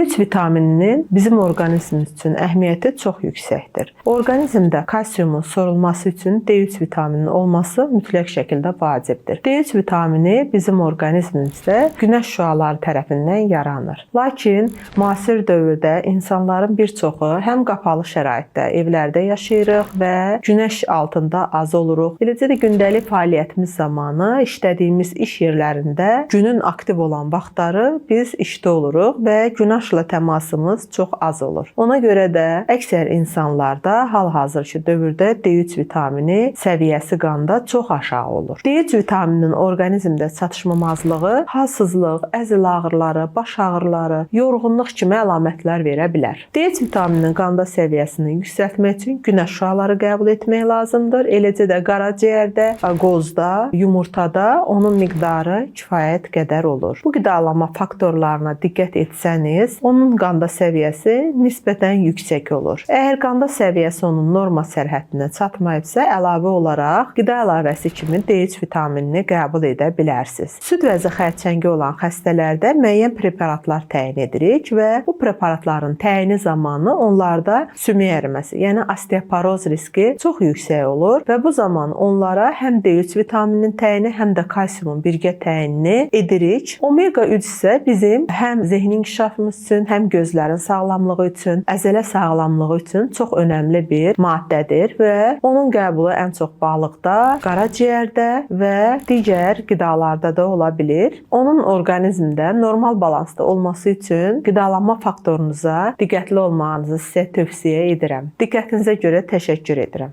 D3 vitamininin bizim orqanizmimiz üçün əhəmiyyəti çox yüksəkdir. Orqanizmdə kalsiumun sorulması üçün D3 vitamininin olması mütləq şəkildə vacibdir. D3 vitamini bizim orqanizmimizdə günəş şüaları tərəfindən yaranır. Lakin müasir dövrdə insanların bir çoxu həm qapalı şəraitdə, evlərdə yaşayırıq və günəş altında az oluruq. Eləcə də gündəlik fəaliyyətimiz zamanı işlədiyimiz iş yerlərində günün aktiv olan vaxtları biz işdə oluruq və günəşlə təmasımız çox az olur. Ona görə də əksər insanlarda hal-hazırki dövrdə D3 vitamini səviyyəsi qanda çox aşağı olur. D3 vitamininin orqanizmdə çatışmamazlığı halsızlıq, əzəl ağrıları, baş ağrıları, yorğunluq kimi əlamətlər verə bilər. D3 vitamininin qanda səviyyəsini yüksəltmək üçün günəş şüaları qəbul etmək lazımdır. Eləcə də qaraciyərdə, qozda, yumurtada onun miqdarı kifayət qədər olur. Bu qidalanma faktorlarına diqqət etsəniz, onun qanda səviyyəsi nisbətən yüksək olur. Əgər qanda səviyyəsi onun norma sərhəddinə çatmayıbsa, əlavə olaraq qida əlavəsi kimi D3 vitaminini qəbul edə bilərsiniz. Süd vəzi xərçəngi olan xəstələrdə müəyyən preparatlar təyin edirik və bu preparatların təyini zamanı onlarda sümük əriməsi, yəni osteoporoz riski çox yüksək olur və bu zaman onlara həm D3 vitamininin təyini, həm də kalsiumun birgə təyinini edirik. Omega 3 isə bizim həm zehni inkişafımız üçün, həm gözlərin sağlamlığı üçün, əzələ sağlamlığı üçün çox önəmli bir maddədir və onun qəbulu ən çox balıqda, qaraciyərdə və digər qidalarda da ola bilir. Onun orqanizmdə normal balansda olması üçün qidalanma faktorunuza diqqətli olmağınızı sizə tövsiyə edirəm. Diqqətinizə görə təşəkkür edirəm.